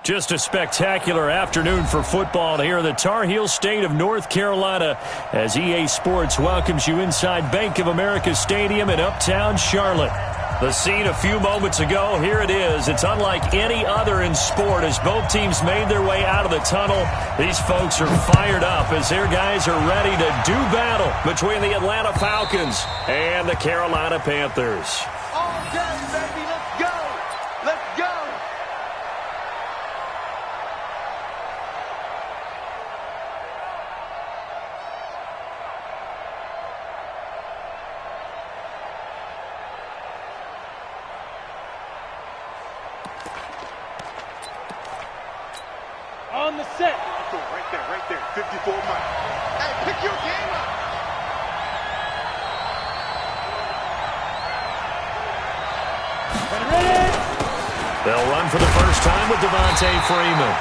Just a spectacular afternoon for football here in the Tar Heel state of North Carolina as EA Sports welcomes you inside Bank of America Stadium in Uptown Charlotte. The scene a few moments ago, here it is. It's unlike any other in sport as both teams made their way out of the tunnel. These folks are fired up as their guys are ready to do battle between the Atlanta Falcons and the Carolina Panthers. All day, baby. Let's go. Let's go. On the set. Right there. 54 miles. Hey, pick your game up. They'll run for the first time with Devontae Freeman.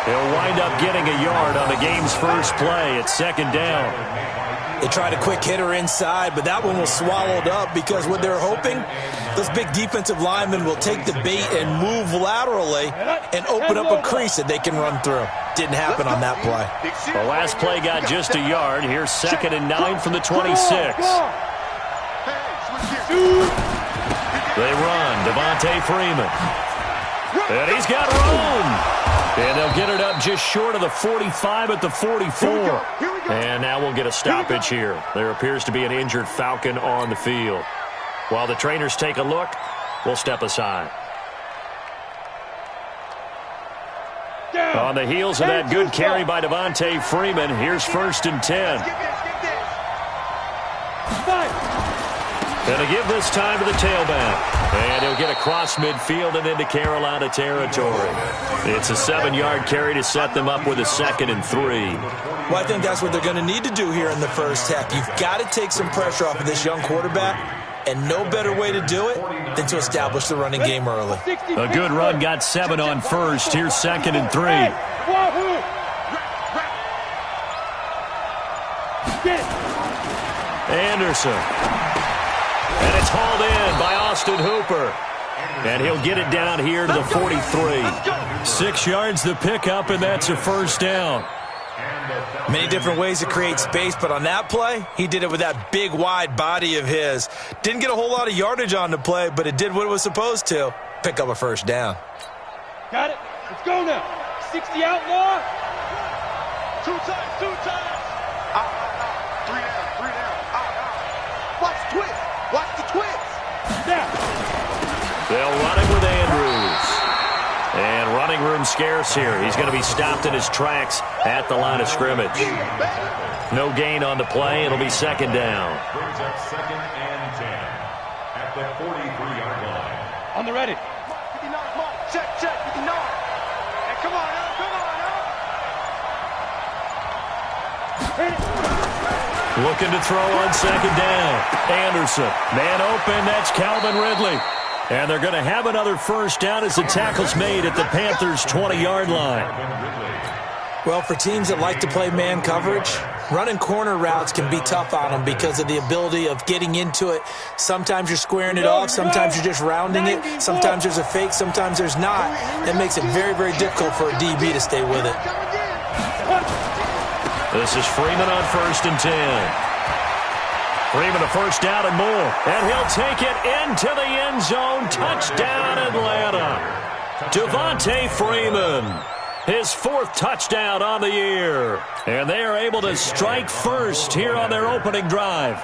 He'll wind up getting a yard on the game's first play at second down. They tried a quick hitter inside, but that one was swallowed up because what they're hoping, those big defensive linemen will take the bait and move laterally and open up a crease that they can run through. Didn't happen on that play. The last play got just a yard. Here's 2nd and 9 from the 26. They run. Devontae Freeman. And he's got room. And they'll get it up just short of the 45 at the 44. And now we'll get a stoppage here. There appears to be an injured Falcon on the field. While the trainers take a look, we'll step aside. On the heels of that good carry by Devontae Freeman, here's 1st and 10. And to give this time to the tailback. And he'll get across midfield and into Carolina territory. It's a 7-yard carry to set them up with a 2nd and 3. Well, I think that's what they're going to need to do here in the first half. You've got to take some pressure off of this young quarterback, and no better way to do it than to establish the running game early. A good run got 7 on first. Here's 2nd and 3. Anderson. And it's hauled in by Austin Hooper. And he'll get it down here to the 43. 6 yards the pickup, and that's a first down. Many different ways to create space, but on that play, he did it with that big, wide body of his. Didn't get a whole lot of yardage on the play, but it did what it was supposed to. Pick up a first down. Got it. Let's go now. 60 outlaw. 2 times. Out. 3 down. Watch the twist. Watch the twist. Now. They'll run it with Andrews. And running room scarce here. He's going to be stopped in his tracks at the line of scrimmage. No gain on the play. It'll be 2nd down. Brings up 2nd and 10 at the 43-yard line. On the ready. 59, come on. Check, 59. Hey, come on now. Looking to throw on 2nd down. Anderson. Man open. That's Calvin Ridley. And they're going to have another first down as the tackle's made at the Panthers' 20-yard line. Well, for teams that like to play man coverage, running corner routes can be tough on them because of the ability of getting into it. Sometimes you're squaring it off. Sometimes you're just rounding it. Sometimes there's a fake. Sometimes there's not. That makes it very, very difficult for a DB to stay with it. This is Freeman on 1st and 10. Freeman a first down and more. And he'll take it into the end zone. Touchdown, Atlanta. Devontae Freeman. His 4th touchdown on the year. And they are able to strike first here on their opening drive.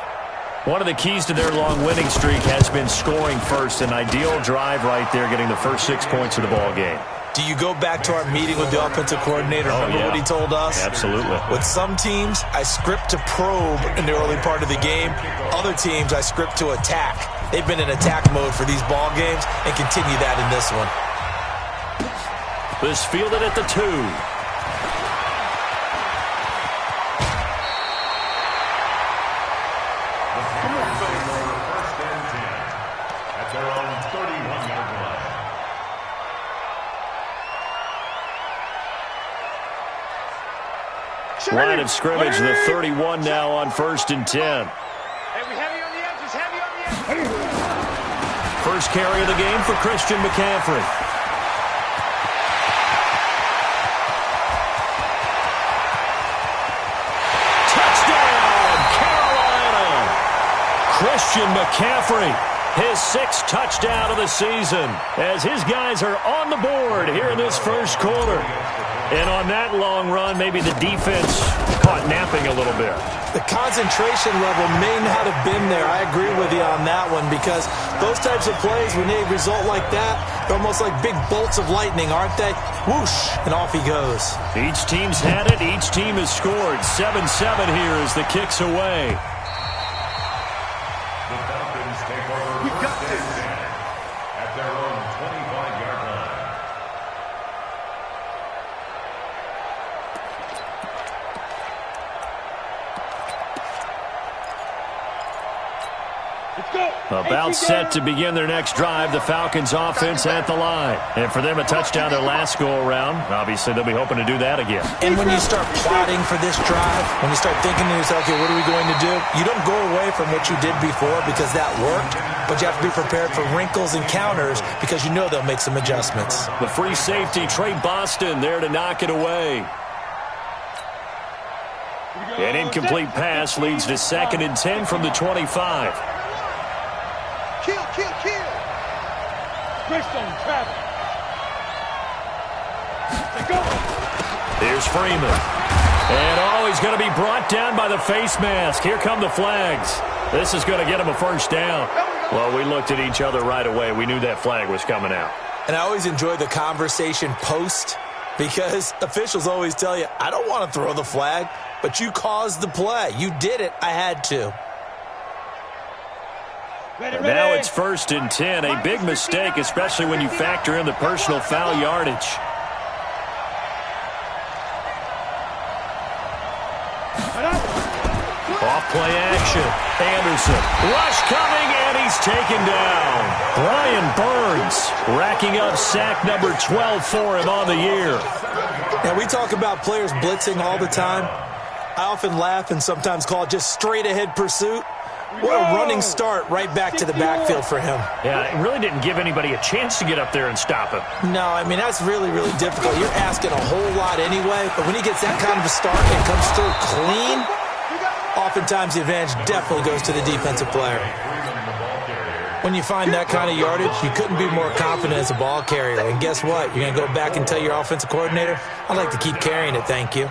One of the keys to their long winning streak has been scoring first. An ideal drive right there, getting the first 6 points of the ball game. Do you go back to our meeting with the offensive coordinator? Remember what he told us? Absolutely. With some teams, I script to probe in the early part of the game. Other teams, I script to attack. They've been in attack mode for these ball games and continue that in this one. This fielded at the 2. Line of scrimmage, the 31 now on 1st and 10. Hey, we heavy on the edges, heavy on the edges. First carry of the game for Christian McCaffrey. Christian McCaffrey, his 6th touchdown of the season, as his guys are on the board here in this first quarter. And on that long run, maybe the defense caught napping a little bit. The concentration level may not have been there. I agree with you on that one, because those types of plays, when they result like that, they're almost like big bolts of lightning, aren't they? Whoosh, and off he goes. Each team's had it. Each team has scored. 7-7 here as the kick's away. The Falcons take over first and 10 at their own 25-yard line. About set to begin their next drive, the Falcons offense at the line. And for them, a touchdown their last go-around. Obviously, they'll be hoping to do that again. And when you start plotting for this drive, when you start thinking to yourself, okay, what are we going to do? You don't go away from what you did before because that worked, but you have to be prepared for wrinkles and counters because you know they'll make some adjustments. The free safety, Trey Boston, there to knock it away. An incomplete pass leads to 2nd and 10 from the 25. Kill. Greystone, travel. Here's Freeman. And, he's going to be brought down by the face mask. Here come the flags. This is going to get him a first down. Well, we looked at each other right away. We knew that flag was coming out. And I always enjoy the conversation post, because officials always tell you, I don't want to throw the flag, but you caused the play. You did it. I had to. Now it's 1st and 10. A big mistake, especially when you factor in the personal foul yardage. Off play action. Anderson. Rush coming, and he's taken down. Brian Burns racking up sack number 12 for him on the year. Now, we talk about players blitzing all the time. I often laugh and sometimes call it just straight-ahead pursuit. What a running start right back to the backfield for him. Yeah, it really didn't give anybody a chance to get up there and stop him. No, I mean, that's really, really difficult. You're asking a whole lot anyway, but when he gets that kind of a start and comes through clean, oftentimes the advantage definitely goes to the defensive player. When you find that kind of yardage, you couldn't be more confident as a ball carrier. And guess what? You're going to go back and tell your offensive coordinator, I'd like to keep carrying it, thank you.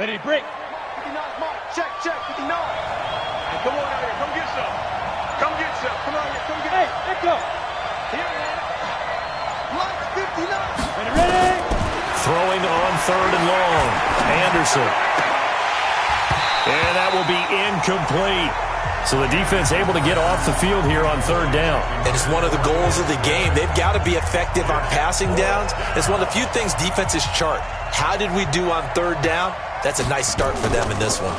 Ready, break. 59 mark. Check, 59. Hey, come on out here. Come get some. Come get some. Come on here. Come get Hey, Echo. Here, man. Line 59. Ready. Throwing on 3rd and long. Anderson. And that will be incomplete. So the defense able to get off the field here on 3rd down. And it's one of the goals of the game. They've got to be effective on passing downs. It's one of the few things defenses chart. How did we do on 3rd down? That's a nice start for them in this one.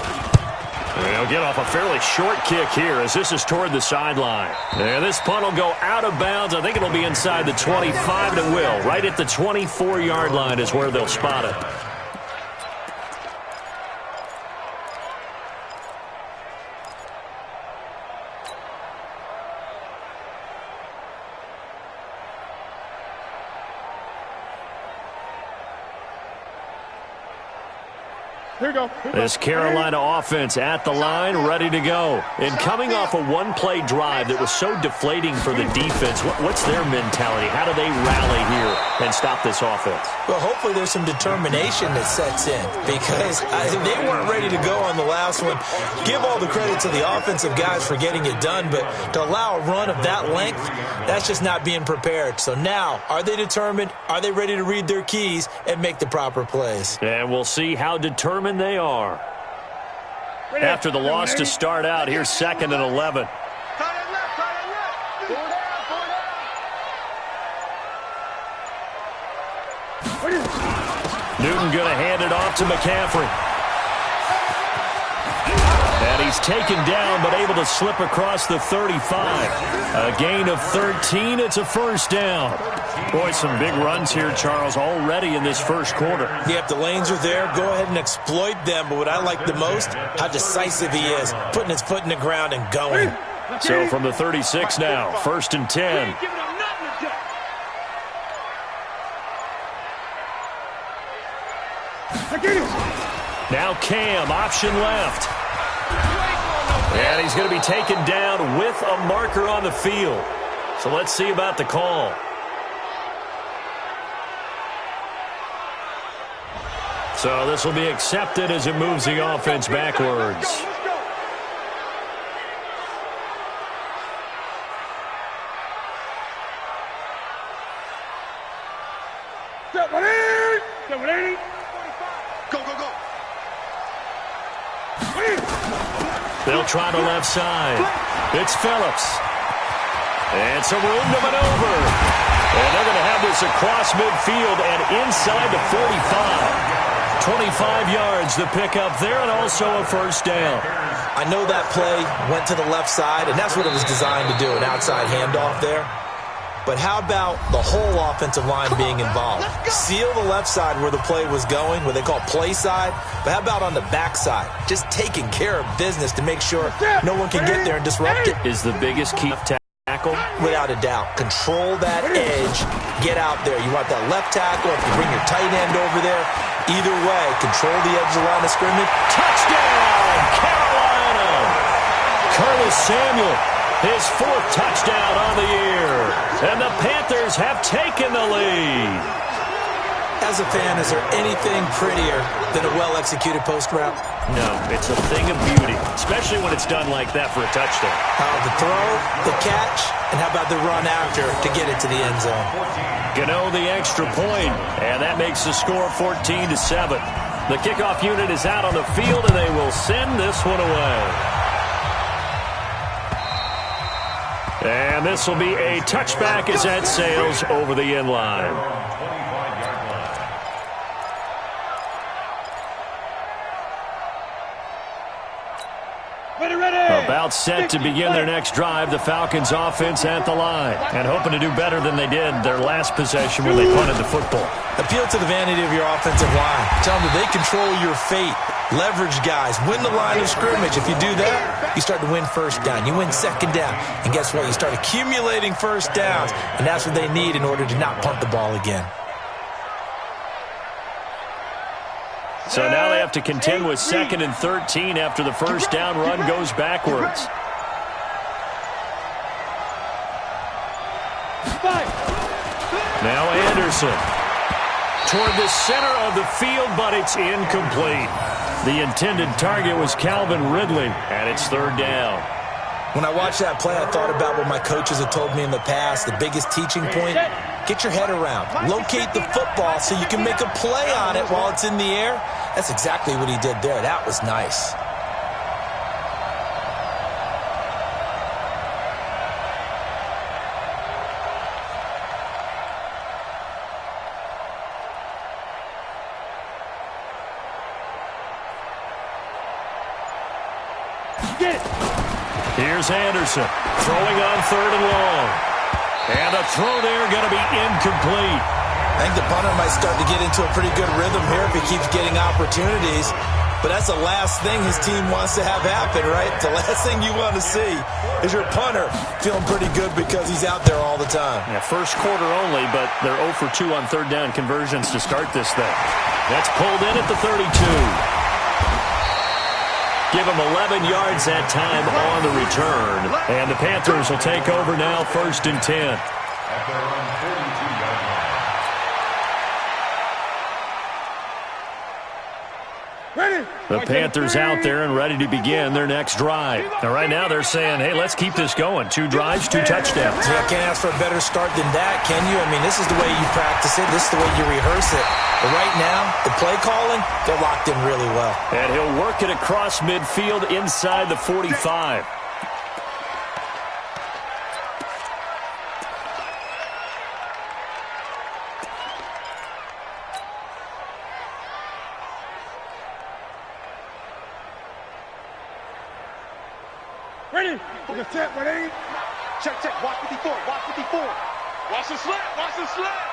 They'll get off a fairly short kick here as this is toward the sideline. And this punt will go out of bounds. I think it'll be inside the 25, and it will. Right at the 24-yard line is where they'll spot it. Here we go. This Carolina offense at the line, ready to go. And coming off a one-play drive that was so deflating for the defense, what's their mentality? How do they rally here and stop this offense? Well, hopefully there's some determination that sets in, because they weren't ready to go on the last one. Give all the credit to the offensive guys for getting it done, but to allow a run of that length, that's just not being prepared. So now, are they determined? Are they ready to read their keys and make the proper plays? And we'll see how determined they are. After the loss to start out, here's 2nd and 11. Newton going to hand it off to McCaffrey. And he's taken down, but able to slip across the 35. A gain of 13. It's a first down. Boy, some big runs here, Charles, already in this first quarter. Yeah, if the lanes are there, go ahead and exploit them. But what I like the most, how decisive he is, putting his foot in the ground and going. So from the 36 now, 1st and 10. Now Cam, option left. And he's he's going to be taken down with a marker on the field. So let's see about the call. So this will be accepted as it moves the offense backwards. Go, go, go. They'll try the left side. It's Phillips. And some room to maneuver. And they're going to have this across midfield and inside the 45. 25 yards to pick up there and also a first down. I know that play went to the left side, and that's what it was designed to do, an outside handoff there. But how about the whole offensive line being involved? Seal the left side where the play was going, what they call play side. But how about on the back side? Just taking care of business to make sure no one can get there and disrupt it. Is the biggest key tackle? Without a doubt. Control that edge. Get out there. You want that left tackle. If you bring your tight end over there, either way, control the edge of the line of scrimmage. Touchdown, Carolina! Curtis Samuel, his 4th touchdown on the year. And the Panthers have taken the lead. As a fan, is there anything prettier than a well-executed post route? No, it's a thing of beauty, especially when it's done like that for a touchdown. The throw, the catch, and how about the run after to get it to the end zone? Gano the extra point, and that makes the score 14-7. The kickoff unit is out on the field, and they will send this one away. And this will be a touchback as that sails over the end line. About set to begin their next drive, the Falcons offense at the line. And hoping to do better than they did their last possession when they punted the football. Appeal to the vanity of your offensive line. Tell them that they control your fate. Leverage guys. Win the line of scrimmage. If you do that, you start to win first down. You win second down. And guess what? You start accumulating first downs. And that's what they need in order to not punt the ball again. So now they have to contend with 2nd and 13 after the first down run goes backwards. Now Anderson toward the center of the field, but it's incomplete. The intended target was Calvin Ridley, and it's 3rd down. When I watched that play, I thought about what my coaches had told me in the past. The biggest teaching point, get your head around. Locate the football so you can make a play on it while it's in the air. That's exactly what he did there. That was nice. Here's Anderson throwing on 3rd and long. And a throw there going to be incomplete. I think the punter might start to get into a pretty good rhythm here if he keeps getting opportunities. But that's the last thing his team wants to have happen, right? The last thing you want to see is your punter feeling pretty good because he's out there all the time. Yeah, first quarter only, but they're 0 for 2 on 3rd down conversions to start this thing. That's pulled in at the 32. Give him 11 yards that time on the return. And the Panthers will take over now, 1st and 10. At their own 42-yard line. The Panthers out there and ready to begin their next drive. Now, right now they're saying, hey, let's keep this going. 2 drives, 2 touchdowns. Yeah, can't ask for a better start than that, can you? I mean, this is the way you practice it. This is the way you rehearse it. But right now, the play calling, they're locked in really well. And he'll work it across midfield inside the 45. Ready? Check, ready? Check, check. Watch 54. Watch 54. Watch the slap. Watch the slap.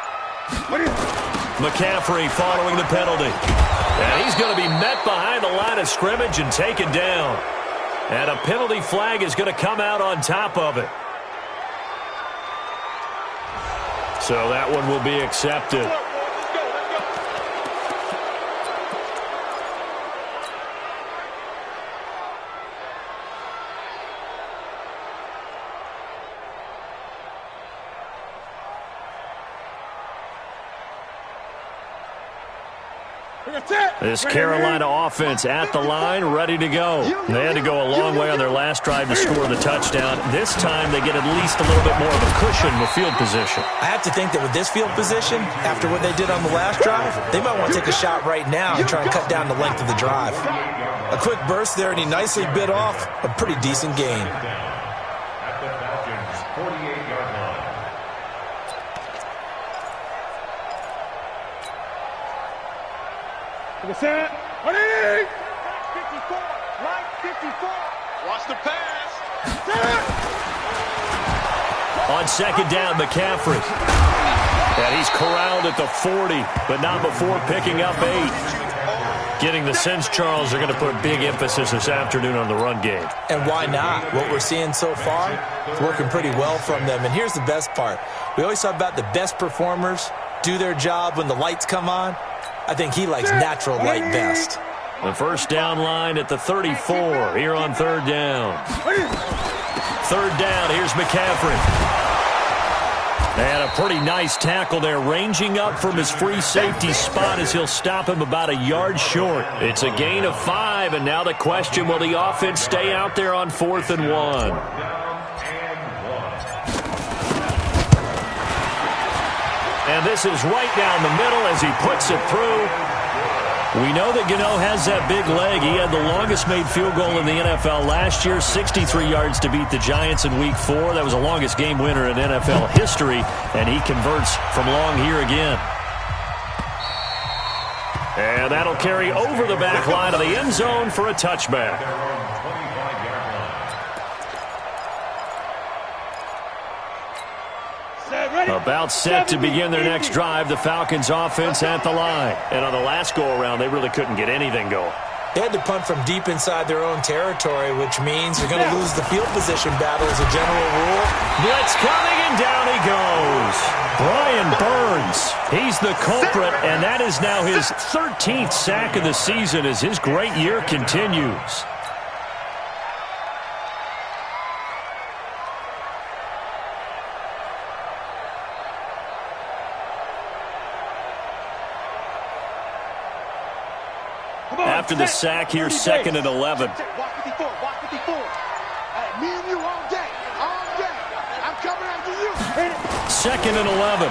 McCaffrey following the penalty. And he's going to be met behind the line of scrimmage and taken down. And a penalty flag is going to come out on top of it. So that one will be accepted. This Carolina offense at the line, ready to go. They had to go a long way on their last drive to score the touchdown. This time they get at least a little bit more of a cushion with field position. I have to think that with this field position, after what they did on the last drive, they might want to take a shot right now and try and cut down the length of the drive. A quick burst there, and he nicely bit off a pretty decent gain. At the Falcons' 48-yard line. To the set. 54. Right 54. Watch the pass. On second down, McCaffrey. And he's corralled at the 40, but not before picking up 8. Getting the sense, Charles, they're going to put a big emphasis this afternoon on the run game. And why not? What we're seeing so far is working pretty well from them. And here's the best part. We always talk about the best performers do their job when the lights come on. I think he likes natural light best. The first down line at the 34 here on third down. Third down, here's McCaffrey. And a pretty nice tackle there, ranging up from his free safety spot as he'll stop him about a yard short. It's a gain of 5, and now the question, will the offense stay out there on 4th and 1? And this is right down the middle as he puts it through. We know that Gano has that big leg. He had the longest made field goal in the NFL last year, 63 yards to beat the Giants in Week 4. That was the longest game winner in NFL history, and he converts from long here again. And that'll carry over the back line of the end zone for a touchback. About set to begin their next drive, the Falcons offense at the line. And on the last go-around, they really couldn't get anything going. They had to punt from deep inside their own territory, which means they're going to lose the field position battle as a general rule. Blitz coming, and down he goes. Brian Burns, he's the culprit, and that is now his 13th sack of the season as his great year continues. After the sack, here's 2nd and 11. Watch 54. Watch 54. Hey, me and you all day. All day. I'm coming after you. 2nd and 11.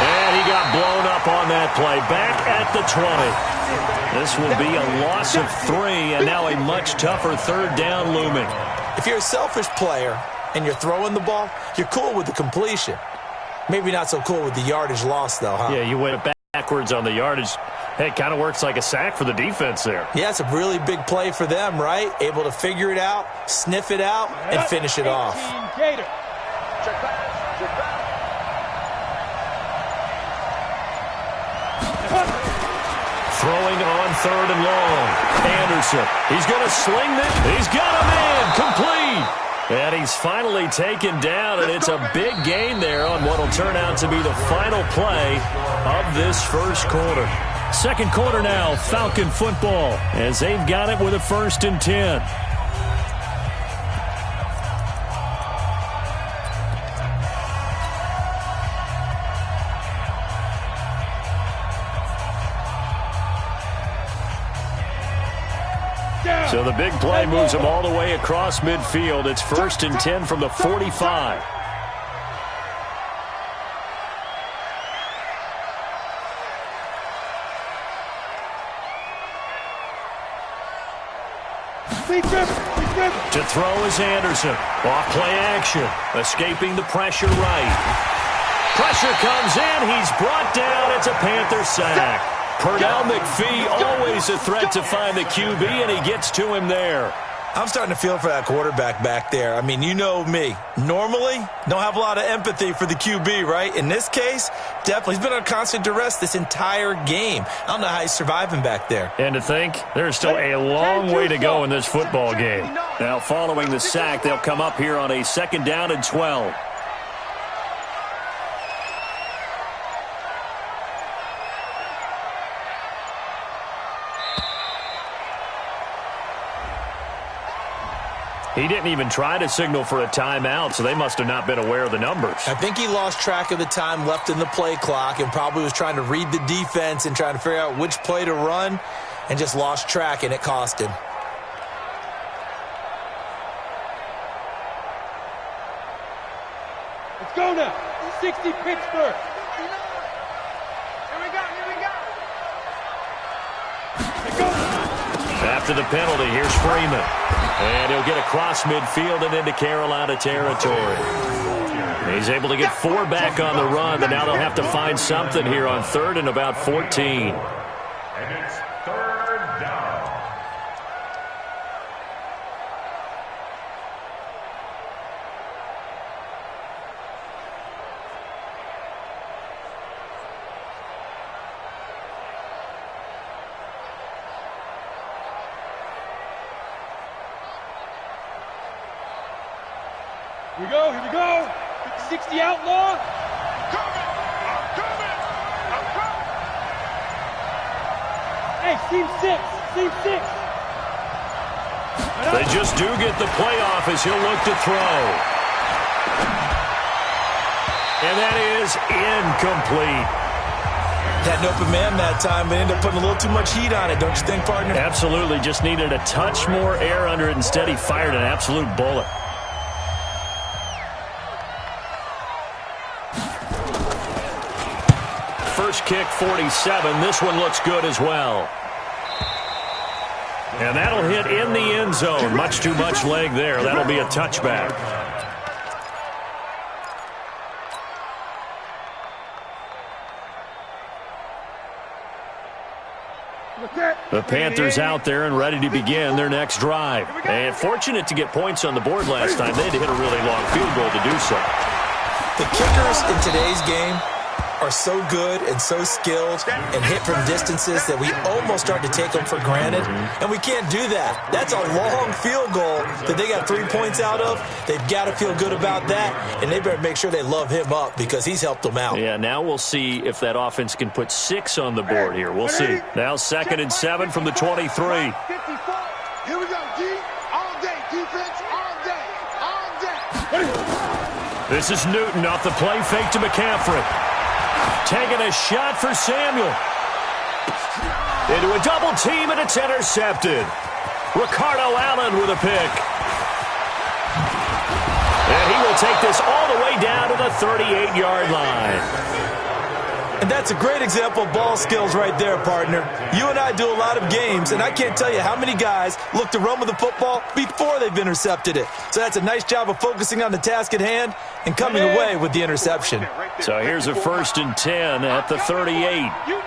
And he got blown up on that play. Back at the 20. This will be a loss of 3, and now a much tougher third down looming. If you're a selfish player and you're throwing the ball, you're cool with the completion. Maybe not so cool with the yardage loss, though, huh? Yeah, you went backwards on the yardage. Hey, it kind of works like a sack for the defense there. Yeah, it's a really big play for them, right? Able to figure it out, sniff it out, and finish it off. Check back. Check back. Throwing on 3rd and long. Anderson, he's going to sling it. He's got a man, complete. And he's finally taken down, and it's a big gain there on what will turn out to be the final play of this first quarter. Second quarter now, Falcon football, as they've got it with a 1st and 10. So the big play moves them all the way across midfield. It's 1st and 10 from the 45. To throw is Anderson. Off play action. Escaping the pressure right. Pressure comes in. He's brought down. It's a Panther sack. Pernell McPhee, always a threat to find the QB, and he gets to him there. I'm starting to feel for that quarterback back there. I mean, you know me. Normally, don't have a lot of empathy for the QB, right? In this case, definitely. He's been under constant duress this entire game. I don't know how he's surviving back there. And to think, there's still a long way to go in this football game. Now, following the sack, they'll come up here on a 2nd down and 12. He didn't even try to signal for a timeout, so they must have not been aware of the numbers. I think he lost track of the time left in the play clock and probably was trying to read the defense and trying to figure out which play to run and just lost track, and it cost him. Let's go now. 60 Pittsburgh. Here we go, here we go. Let's go. After the penalty, here's Freeman. And he'll get across midfield and into Carolina territory. He's able to get 4 back on the run, but now they'll have to find something here on 3rd and about 14. And it's 3rd down. Here we go, here we go. 60 outlaw. Coming! I'm coming! I'm coming! Hey, seam 6. Seam 6. They just do get the playoff as he'll look to throw. And that is incomplete. Had an open man that time, but ended up putting a little too much heat on it, don't you think, partner? Absolutely, just needed a touch more air under it. Instead, he fired an absolute bullet. First kick, 47. This one looks good as well. And that'll hit in the end zone. Much too much leg there. That'll be a touchback. The Panthers out there and ready to begin their next drive. And fortunate to get points on the board last time. They had to hit a really long field goal to do so. The kickers in today's game are so good and so skilled and hit from distances that we almost start to take them for granted, and we can't do that. That's a long field goal that they got 3 points out of. They've got to feel good about that, and they better make sure they love him up because he's helped them out. Yeah, now we'll see if that offense can put 6 on the board here. We'll see. Now 2nd and 7 from the 23. 54. Here we go, D. All day, defense, all day, all day. This is Newton off the play fake to McCaffrey. Taking a shot for Samuel. Into a double team, and it's intercepted. Ricardo Allen with a pick. And he will take this all the way down to the 38-yard line. And that's a great example of ball skills right there, partner. You and I do a lot of games, and I can't tell you how many guys look to run with the football before they've intercepted it. So that's a nice job of focusing on the task at hand and coming away with the interception. So here's a 1st and 10 at the 38. You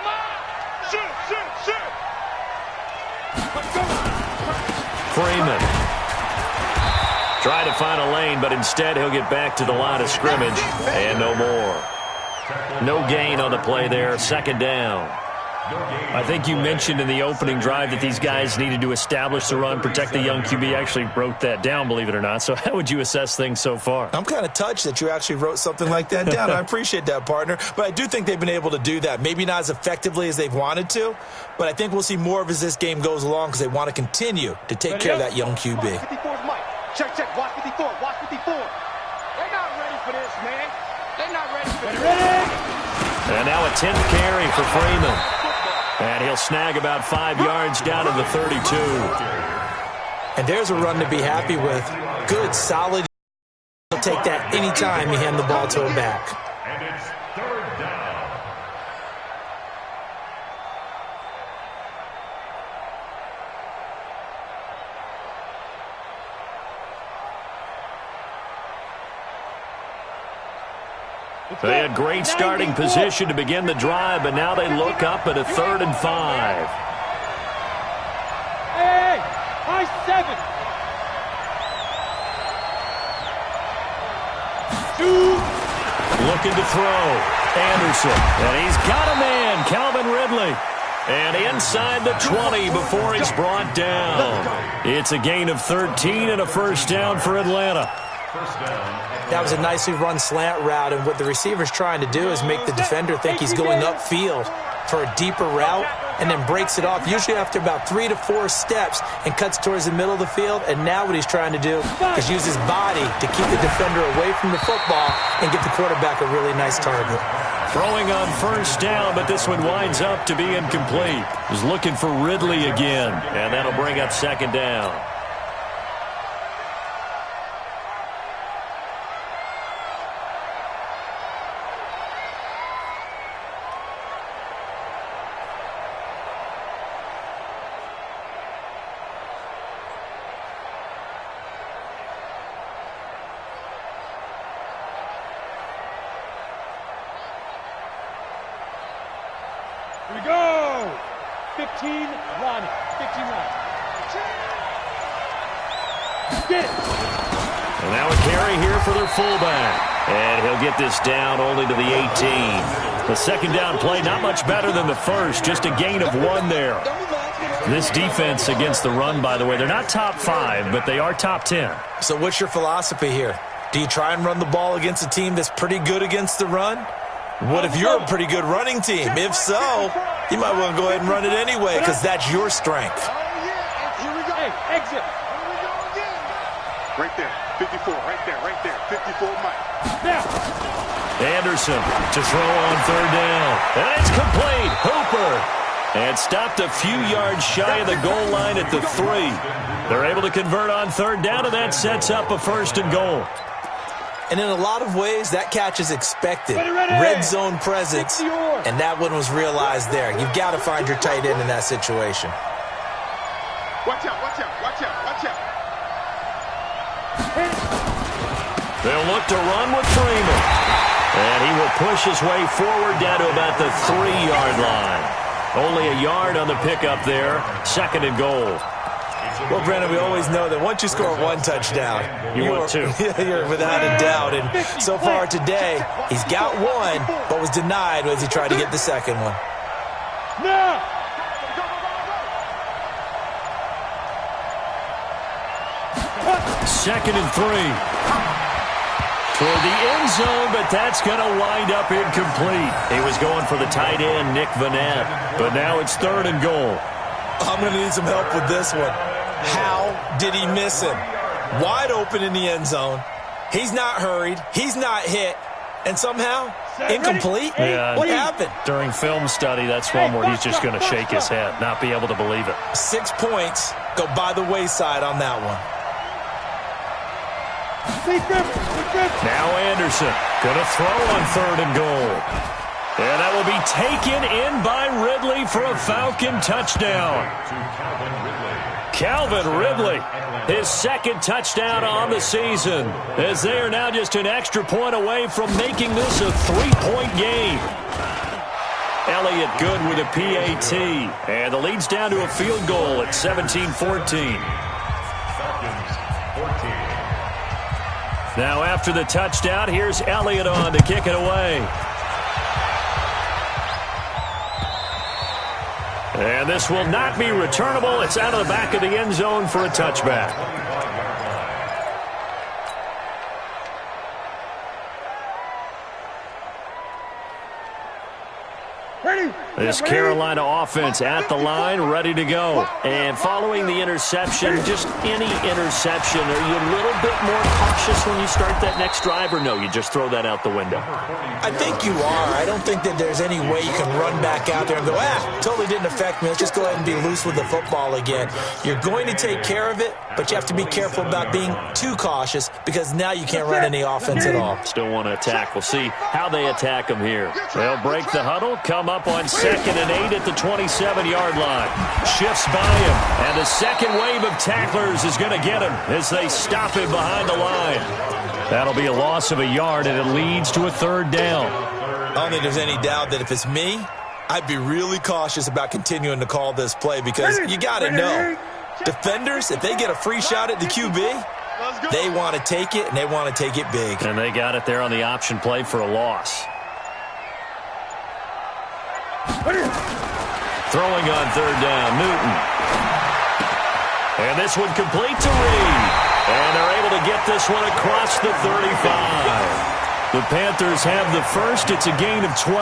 shoot, shoot, shoot. Freeman. Try to find a lane, but instead he'll get back to the line of scrimmage, and no more. No gain on the play there, 2nd down. I think you mentioned in the opening drive that these guys needed to establish the run, protect the young QB. I actually wrote that down, believe it or not. So how would you assess things so far? I'm kind of touched that you actually wrote something like that down. I appreciate that, partner. But I do think they've been able to do that. Maybe not as effectively as they've wanted to, but I think we'll see more of as this game goes along because they want to continue to take care of that young QB. 54's Mike. Check, check. Watch 54. Watch 54. They're not ready for this, man. They're not ready for this. And now a 10th carry for Freeman. And he'll snag about 5 yards down to the 32. And there's a run to be happy with. Good, solid. He'll take that anytime you hand the ball to him back. And it's 3rd down. They had great starting position to begin the drive, but now they look up at a 3rd and 5. Hey, high 7. 2. Looking to throw. Anderson. And he's got a man, Calvin Ridley. And inside the 20 before he's brought down. It's a gain of 13 and a 1st down for Atlanta. That was a nicely run slant route, and what the receiver's trying to do is make the defender think he's going upfield for a deeper route, and then breaks it off, usually after about 3 to 4 steps, and cuts towards the middle of the field. And now what he's trying to do is use his body to keep the defender away from the football and give the quarterback a really nice target. Throwing on first down, but this one winds up to be incomplete. He's looking for Ridley again, and that'll bring up second down. Here we go! 15 line. 15 line. Get it! And now a carry here for their fullback. And he'll get this down only to the 18. The second down play, not much better than the first, just a gain of 1 there. This defense against the run, by the way, they're not top 5, but they are top 10. So what's your philosophy here? Do you try and run the ball against a team that's pretty good against the run? What if you're a pretty good running team? If so, you might want to go ahead and run it anyway because that's your strength. Here we go. Hey, exit. Here we go again. Right there. 54. Right there. 54 Mike. Now. Anderson to throw on third down. And it's complete. Hooper. And stopped a few yards shy of the goal line at the 3. They're able to convert on third down, and that sets up a first and goal. And in a lot of ways, that catch is expected. Ready. Red zone presence, and that one was realized there. You've got to find your tight end in that situation. Watch out. They'll look to run with Freeman. And he will push his way forward down to about the 3-yard line. Only a yard on the pickup there. Second and goal. Well, Brandon, we always know that once you score 1 touchdown, you want 2. You're without a doubt. And so far today, he's got 1, but was denied as he tried to get the second one. Now. Second and 3. Toward the end zone, but that's going to wind up incomplete. He was going for the tight end, Nick Vanette. But now it's third and goal. I'm going to need some help with this one. How did he miss him? Wide open in the end zone. He's not hurried. He's not hit. And somehow, incomplete? Yeah, what happened? During film study, that's one where he's just going to shake his head, not be able to believe it. 6 points go by the wayside on that one. Now Anderson going to throw on third and goal. And that will be taken in by Ridley for a Falcon touchdown. Calvin Ridley, his second touchdown on the season, as they are now just an extra point away from making this a 3-point game. Elliott good with a PAT, and the lead's down to a field goal at 17-14. Now after the touchdown, here's Elliott on to kick it away. And this will not be returnable. It's out of the back of the end zone for a touchback. This Carolina offense at the line, ready to go. And following the interception, just any interception, are you a little bit more cautious when you start that next drive, or no, you just throw that out the window? I think you are. I don't think that there's any way you can run back out there and go, totally didn't affect me. Let's just go ahead and be loose with the football again. You're going to take care of it, but you have to be careful about being too cautious because now you can't run any offense at all. Still want to attack. We'll see how they attack them here. They'll break the huddle, come up on 2nd and 8 at the 27-yard line. Shifts by him, and the second wave of tacklers is going to get him as they stop him behind the line. That'll be a loss of a yard, and it leads to a third down. I don't think there's any doubt that if it's me, I'd be really cautious about continuing to call this play because you got to know, defenders, if they get a free shot at the QB, they want to take it, and they want to take it big. And they got it there on the option play for a loss. Throwing on third down, Newton. And this one complete to Reed. And they're able to get this one across the 35. The Panthers have the first. It's a gain of 12.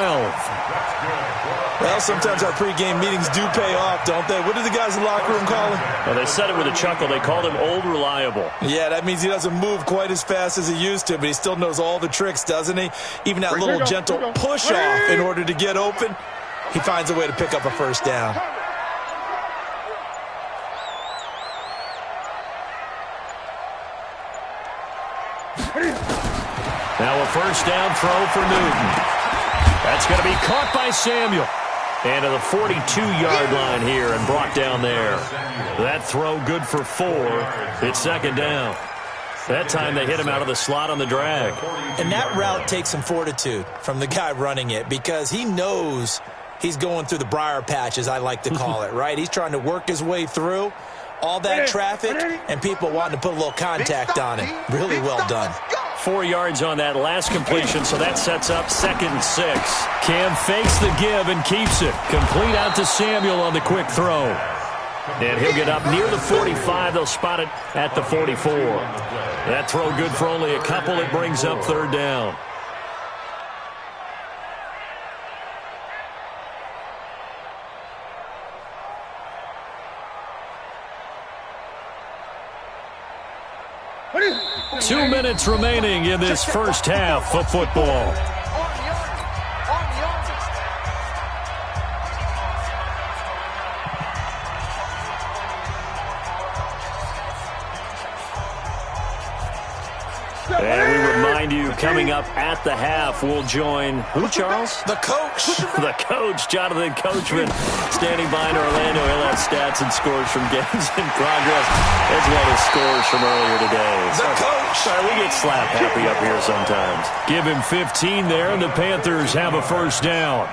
Well, sometimes our pregame meetings do pay off, don't they? What did the guys in the locker room call him? Well, they said it with a chuckle. They called him Old Reliable. Yeah, that means he doesn't move quite as fast as he used to, but he still knows all the tricks, doesn't he? Even that little gentle push-off in order to get open, he finds a way to pick up a first down. Now a first down throw for Newton. That's going to be caught by Samuel. And to the 42-yard line here and brought down there. That throw good for 4. It's second down. That time they hit him out of the slot on the drag. And that route takes some fortitude from the guy running it because he knows he's going through the briar patch, as I like to call it, right? He's trying to work his way through all that traffic and people wanting to put a little contact on him. Really well done. 4 yards on that last completion, so that sets up 2nd and 6. Cam fakes the give and keeps it. Complete out to Samuel on the quick throw. And he'll get up near the 45. They'll spot it at the 44. That throw good for only a couple. It brings up 3rd down. Two minutes remaining in this first half of football. And we remind you, coming up at the half, we'll join who, Charles? The coach. The coach, Jonathan Coachman, standing by in Orlando. He'll have stats and scores from games in progress, as well as scores from earlier today. The coach. Sorry, we get slap happy up here sometimes. Give him 15 there, and the Panthers have a first down.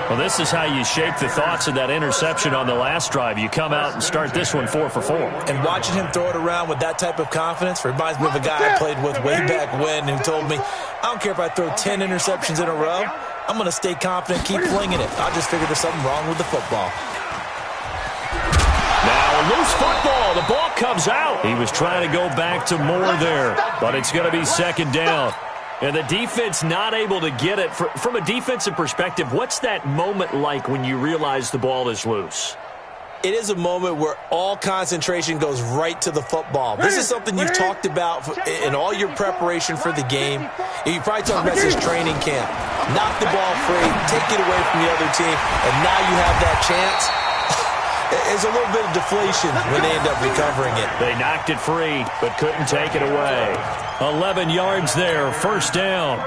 Well, this is how you shake the thoughts of that interception on the last drive. You come out and start this one 4 for 4. And watching him throw it around with that type of confidence reminds me of a guy I played with way back when who told me, I don't care if I throw 10 interceptions in a row, I'm going to stay confident, keep flinging it. I just figured there's something wrong with the football. Now a loose football. The ball comes out. He was trying to go back to more there, but it's going to be second down. And the defense not able to get it. From a defensive perspective, what's that moment like when you realize the ball is loose? It is a moment where all concentration goes right to the football. This is something you've talked about in all your preparation for the game. You probably talked about this training camp. Knock the ball free, take it away from the other team, and now you have that chance. There's a little bit of deflation when they end up recovering it. They knocked it free, but couldn't take it away. 11 yards there, first down.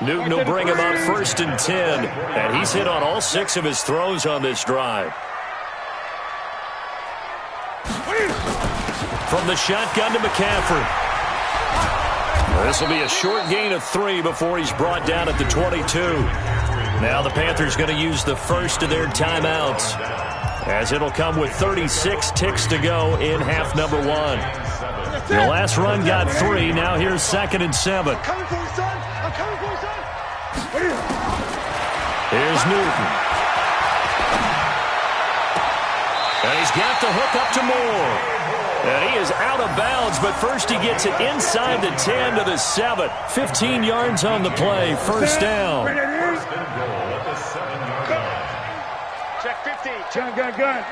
Newton will bring him up 1st and 10, and he's hit on all 6 of his throws on this drive. From the shotgun to McCaffrey. This will be a short gain of 3 before he's brought down at the 22. Now the Panthers going to use the first of their timeouts, as it'll come with 36 ticks to go in half number 1. The last run got 3. Now here's 2nd and 7. Here's Newton. And he's got the hook up to Moore. And he is out of bounds, but first he gets it inside the 10 to the 7. 15 yards on the play, first down. Check 15. Gun.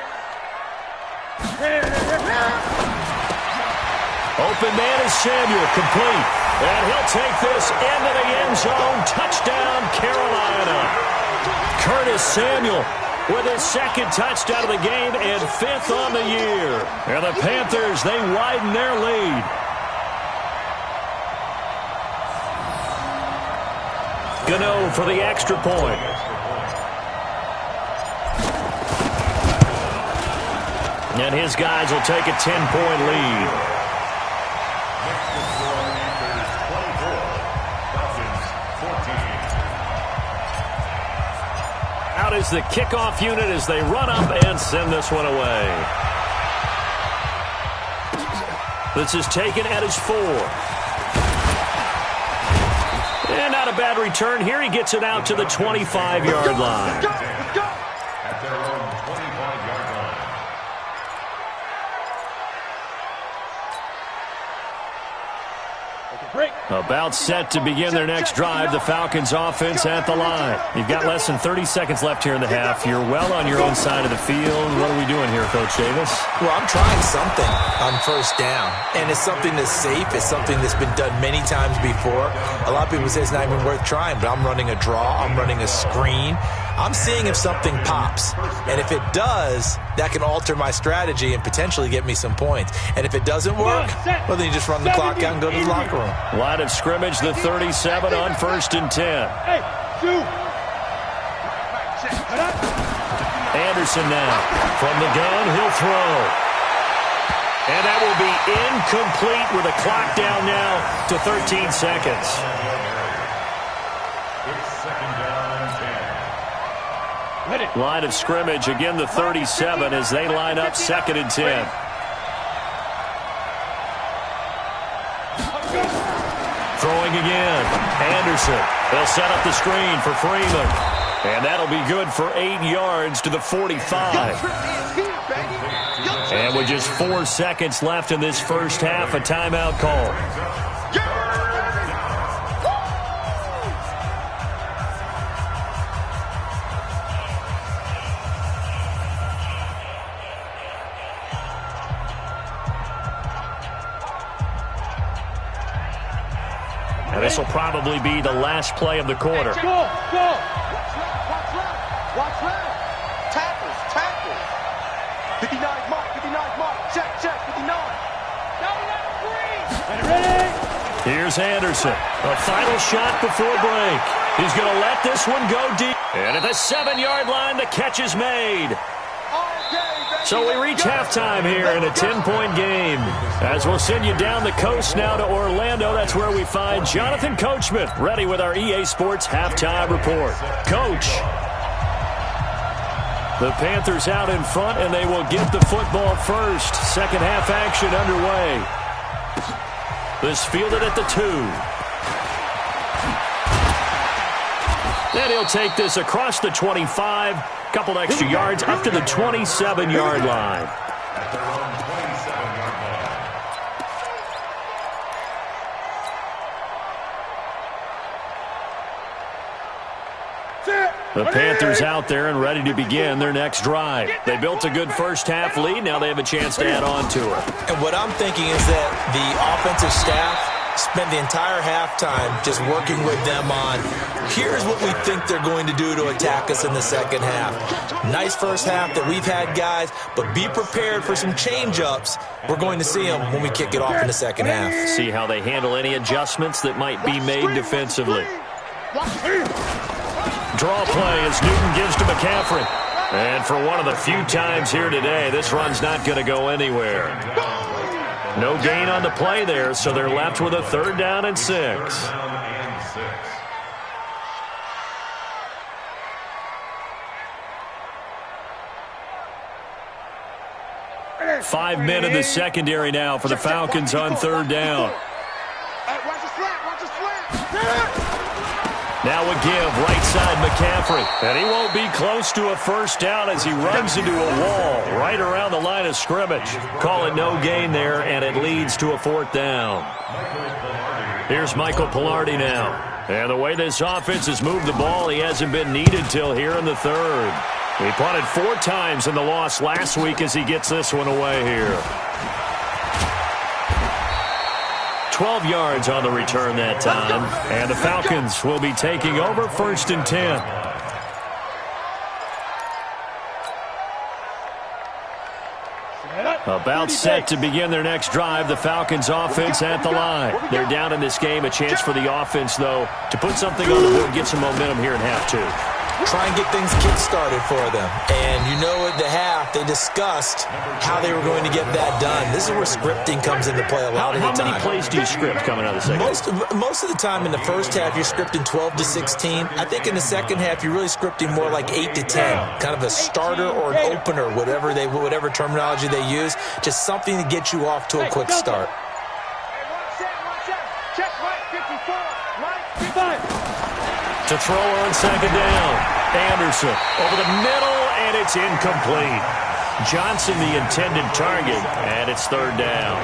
Open man is Samuel, complete. And he'll take this into the end zone. Touchdown, Carolina. Curtis Samuel with his 2nd touchdown of the game and 5th on the year. And the Panthers, they widen their lead. Gano for the extra point. And his guys will take a 10-point lead. Out is the kickoff unit as they run up and send this one away. This is taken at his 4. And not a bad return. Here he gets it out to the 25-yard line. At their own 25-yard line. About set to begin their next drive, the Falcons offense at the line. You've got less than 30 seconds left here in the half. You're well on your own side of the field. What are we doing here, Coach Davis? Well, I'm trying something on first down, and it's something that's safe. It's something that's been done many times before. A lot of people say it's not even worth trying, but I'm running a draw. I'm running a screen. I'm seeing if something pops, and if it does, that can alter my strategy and potentially get me some points. And if it doesn't work, well, then you just run the clock out and go to the locker room. Line of scrimmage, the 37 on 1st and 10. Anderson now. From the gun, he'll throw. And that will be incomplete with a clock down now to 13 seconds. It's 2nd down and 10. Line of scrimmage, again the 37 as they line up 2nd and 10. Throwing again. Anderson. They'll set up the screen for Freeman. And that'll be good for 8 yards to the 45. And with just 4 seconds left in this first half, a timeout call. And this will probably be the last play of the quarter. Go, go. Watch left. Tackles. 59 mark. Check, 59. Ready. Here's Anderson. A final shot before break. He's going to let this one go deep. And at the 7-yard line, the catch is made. So we reach halftime here in a 10-point game. As we'll send you down the coast now to Orlando, that's where we find Jonathan Coachman, ready with our EA Sports halftime report. Coach. The Panthers out in front, and they will get the football first. Second half action underway. This fielded at the 2. Then he'll take this across the 25. Couple extra yards up to the 27-yard line. At their own 27-yard line. The Panthers out there and ready to begin their next drive. They built a good first half lead. Now they have a chance to add on to it. And what I'm thinking is that the offensive staff spent the entire halftime just working with them on, here's what we think they're going to do to attack us in the second half. Nice first half that we've had, guys, but be prepared for some change-ups. We're going to see them when we kick it off in the second half. See how they handle any adjustments that might be made defensively. Draw play as Newton gives to McCaffrey. And for one of the few times here today, this run's not going to go anywhere. No gain on the play there, so they're left with a 3rd down and 6. 5 men in the secondary now for the Falcons on 3rd down. Now a give, right side McCaffrey. And he won't be close to a first down as he runs into a wall right around the line of scrimmage. Call it no gain there, and it leads to a 4th down. Here's Michael Pilardi now. And the way this offense has moved the ball, he hasn't been needed till here in the 3rd. He punted 4 times in the loss last week as he gets this one away here. 12 yards on the return that time. And the Falcons will be taking over 1st and 10. About set to begin their next drive, the Falcons offense at the line. They're down in this game. A chance for the offense, though, to put something on the board, get some momentum here in half 2. Try and get things kick-started for them. And you know at the half, they discussed how they were going to get that done. This is where scripting comes into play a lot of the time. How many plays do you script coming out of the second? Most of the time in the first half, you're scripting 12 to 16. I think in the second half, you're really scripting more like 8 to 10. Kind of a starter or an opener, whatever terminology they use. Just something to get you off to a quick start. Check right 54. Right 55. To throw on 2nd down. Anderson over the middle, and it's incomplete. Johnson the intended target, and it's 3rd down.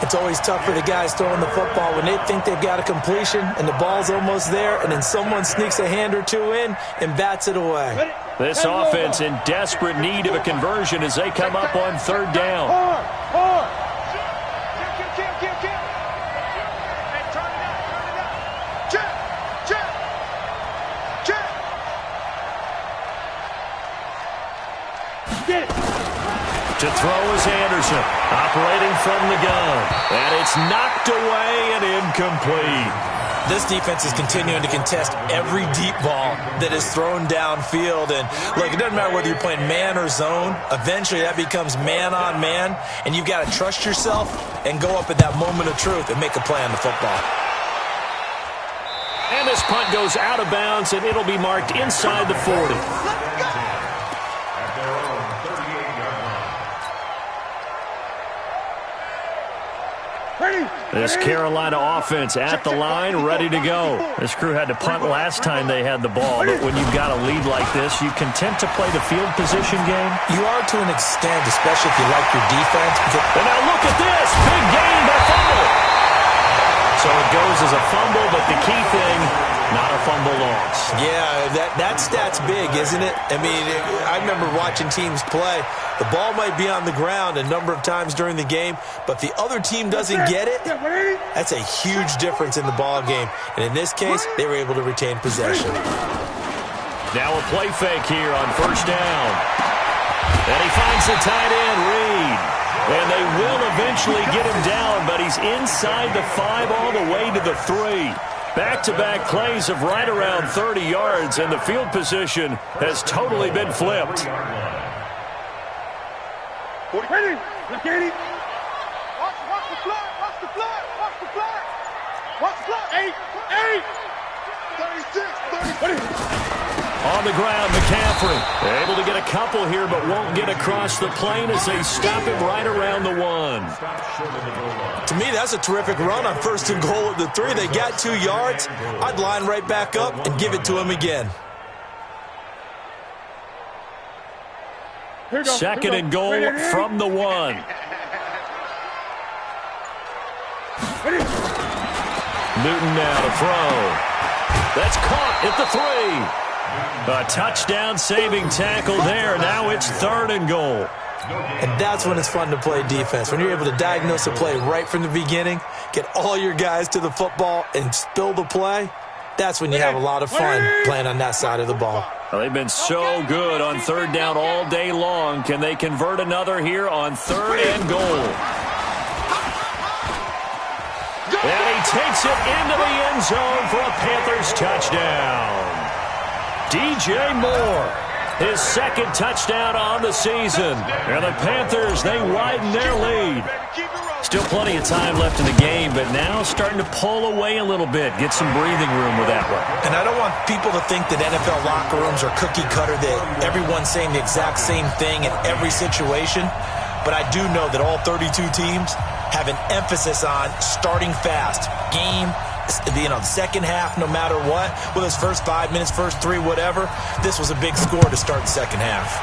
It's always tough for the guys throwing the football when they think they've got a completion and the ball's almost there, and then someone sneaks a hand or two in and bats it away. This offense in desperate need of a conversion as they come up on third down. To throw is Anderson, operating from the gun. And it's knocked away and incomplete. This defense is continuing to contest every deep ball that is thrown downfield. And, look, it doesn't matter whether you're playing man or zone. Eventually, that becomes man-on-man, and you've got to trust yourself and go up at that moment of truth and make a play on the football. And this punt goes out of bounds, and it'll be marked inside the 40. This Carolina offense at the line, ready to go. This crew had to punt last time they had the ball, but when you've got a lead like this, you content to play the field position game? You are to an extent, especially if you like your defense. And now look at this. Big gain by fumble. So it goes as a fumble, but the key thing, not a fumble loss. Yeah, that stat's big, isn't it? I mean, I remember watching teams play. The ball might be on the ground a number of times during the game, but if the other team doesn't get it, that's a huge difference in the ball game. And in this case, they were able to retain possession. Now a play fake here on first down. And he finds the tight end, Reed. And they will eventually get him down, but he's inside the 5 all the way to the 3. Back-to-back plays of right around 30 yards, and the field position has totally been flipped. Ready? Look at it. Watch the flag. Watch the flag. Watch the flag. Watch the flag. 36, 30. On the ground, McCaffrey able to get a couple here, but won't get across the plane as they stop him right around the 1. To me, that's a terrific run on first and goal at the 3. They got 2 yards. I'd line right back up and give it to him again. Second and goal from the 1. Newton now to throw. That's caught at the 3. A touchdown-saving tackle there. Now it's third and goal. And that's when it's fun to play defense. When you're able to diagnose a play right from the beginning, get all your guys to the football, and spill the play, that's when you have a lot of fun playing on that side of the ball. Well, they've been so good on third down all day long. Can they convert another here on third and goal? And he takes it into the end zone for a Panthers touchdown. DJ Moore, his second touchdown on the season. And the Panthers, they widen their lead. Still plenty of time left in the game, but now starting to pull away a little bit. Get some breathing room with that one. And I don't want people to think that NFL locker rooms are cookie cutter, that everyone's saying the exact same thing in every situation. But I do know that all 32 teams have an emphasis on starting fast. Game, the second half, no matter what. With his first 5 minutes, first 3, whatever. This was a big score to start the second half.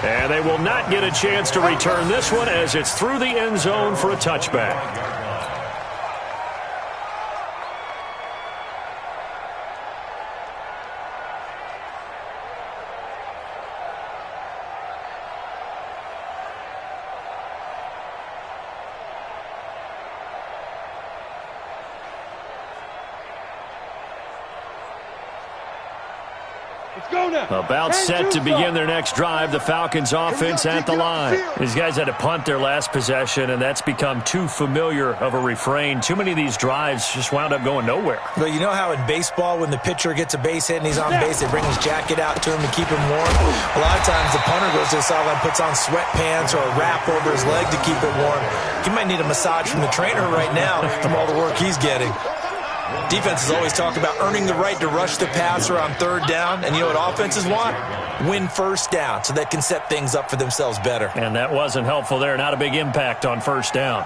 And they will not get a chance to return this one as it's through the end zone for a touchback. About set to begin their next drive, the Falcons offense at the line. These guys had to punt their last possession, and that's become too familiar of a refrain. Too many of these drives just wound up going nowhere. Well, you know how in baseball when the pitcher gets a base hit and he's on base, they bring his jacket out to him to keep him warm? A lot of times the punter goes to the sideline, puts on sweatpants or a wrap over his leg to keep it warm. He might need a massage from the trainer right now from all the work he's getting. Defenses always talk about earning the right to rush the passer on third down. And you know what offenses want? Win first down so they can set things up for themselves better. And that wasn't helpful there. Not a big impact on first down.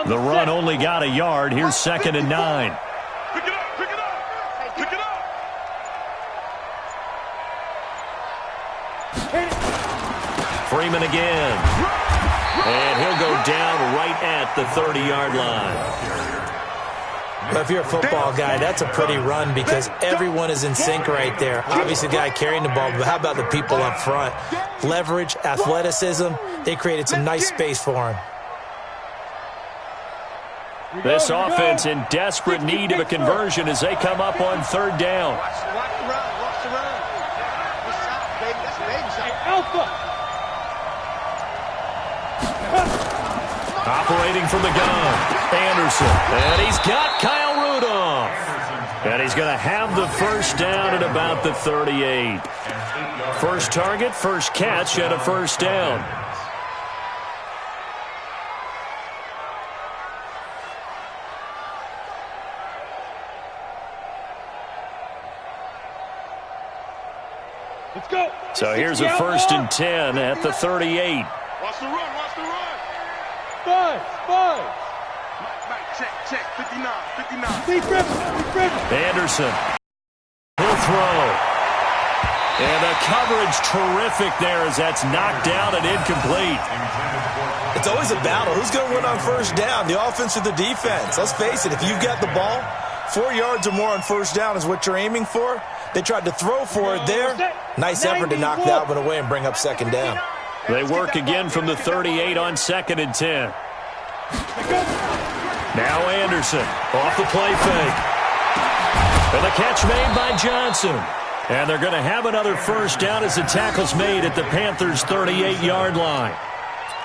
The run only got a yard. Here's 2nd and 9. Freeman again. And he'll go down right at the 30-yard line. Well, if you're a football guy, that's a pretty run because everyone is in sync right there. Obviously, the guy carrying the ball, but how about the people up front? Leverage, athleticism, they created some nice space for him. This offense in desperate need of a conversion as they come up on third down. Watch the run. Watch the run. Good shot, baby. That's a baby shot. Alpha. Operating from the gun, Anderson. And he's got Kyle Rudolph. And he's going to have the first down at about the 38. First target, first catch, and a first down. Let's go. So here's a 1st and 10 at the 38. Watch the run. Watch the run. Five. Mike, check. 59. Lead driven. Anderson. He'll throw. And the coverage terrific there as that's knocked down and incomplete. It's always a battle. Who's going to win on first down, the offense or the defense? Let's face it, if you've got the ball, 4 yards or more on first down is what you're aiming for. They tried to throw for it there. Nice effort to knock that one away and bring up second down. They work again from the 38 on 2nd and 10. Now Anderson off the play fake. And the catch made by Johnson. And they're going to have another first down as the tackle's made at the Panthers' 38-yard line.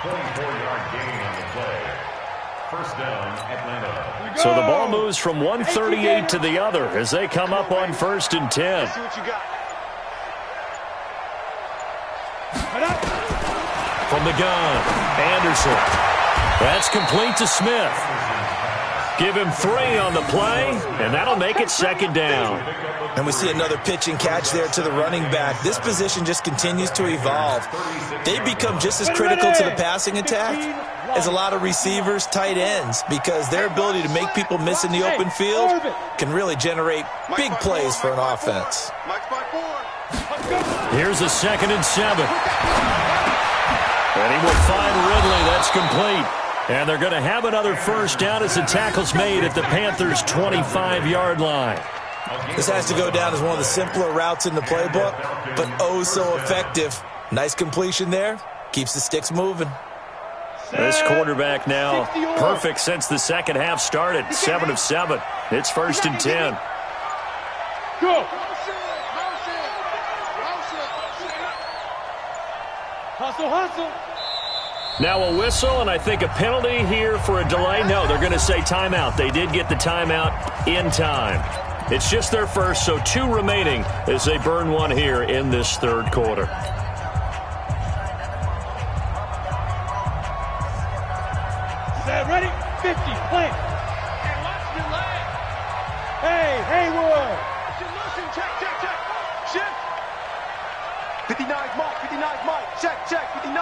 24-yard gain on the play. First down, Atlanta. So the ball moves from 138 to the other as they come up on 1st and 10. See what you got. From the gun, Anderson. That's complete to Smith. Give him 3 on the play, and that'll make it second down. And we see another pitch and catch there to the running back. This position just continues to evolve. They become just as critical to the passing attack as a lot of receivers, tight ends, because their ability to make people miss in the open field can really generate big plays for an offense. Mike's by 4. Here's a 2nd and 7. And he will find Ridley. That's complete. And they're going to have another first down as the tackle's made at the Panthers' 25-yard line. This has to go down as one of the simpler routes in the playbook, but oh so effective. Nice completion there. Keeps the sticks moving. This quarterback now perfect since the second half started. 7 of 7. It's 1st and 10. Go. Hustle. Now a whistle, and I think a penalty here for a delay. No, they're going to say timeout. They did get the timeout in time. It's just their first, so 2 remaining as they burn one here in this third quarter. Set, ready, 50, plant. And watch your leg. Hey, Haywood. Motion, check. Shift. 59's Mike. Check, 59.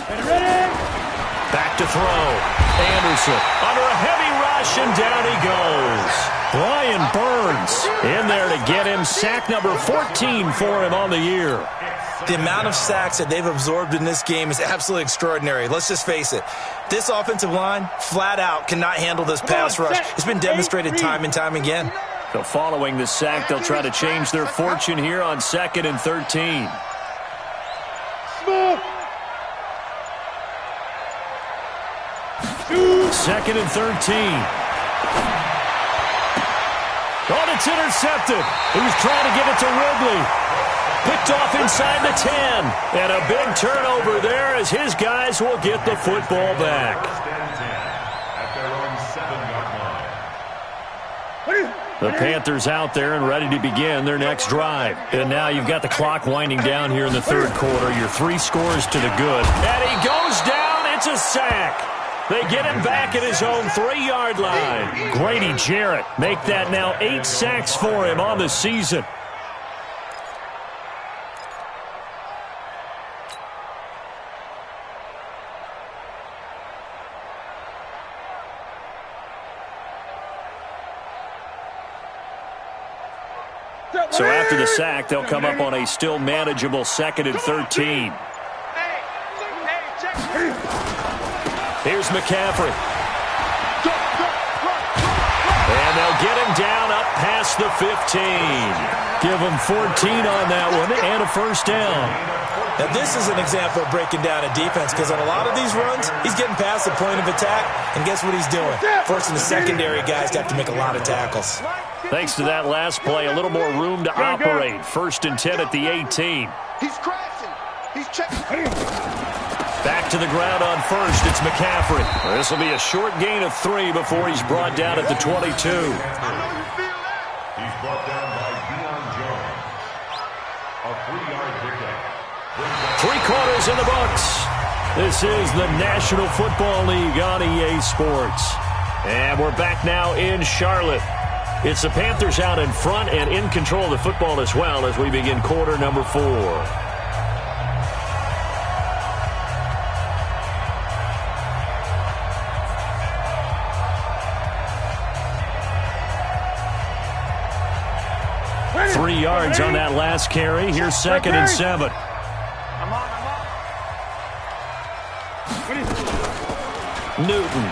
Ready? Back to throw. Anderson under a heavy rush, and down he goes. Brian Burns in there to get him sack number 14 for him on the year. The amount of sacks that they've absorbed in this game is absolutely extraordinary. Let's just face it. This offensive line, flat out, cannot handle this pass rush. It's been demonstrated time and time again. So following the sack, they'll try to change their fortune here on 2nd and 13. Smooth. 2nd and 13. Oh, it's intercepted. He was trying to get it to Ridley. Picked off inside the 10. And a big turnover there as his guys will get the football back. At their own 7-yard line. The Panthers out there and ready to begin their next drive. And now you've got the clock winding down here in the third quarter. Your 3 scores to the good. And he goes down. It's a sack. They get him back at his own 3-yard line. Grady Jarrett make that now 8 sacks for him on the season. So after the sack, they'll come up on a still manageable 2nd and 13. Here's McCaffrey. And they'll get him down up past the 15. Give him 14 on that one and a first down. Now, this is an example of breaking down a defense because on a lot of these runs, he's getting past the point of attack, and guess what he's doing? Forcing the secondary guys to have to make a lot of tackles. Thanks to that last play, a little more room to operate. 1st and 10 at the 18. He's crashing. He's checking. Back to the ground on 1st. It's McCaffrey. This will be a short gain of 3 before he's brought down at the 22. He's brought down by Deion Jones. A 3-yard pickup. 3 quarters in the books. This is the National Football League on EA Sports. And we're back now in Charlotte. It's the Panthers out in front and in control of the football as well as we begin quarter number 4. Three yards on that last carry. Here's 2nd and 7. Newton.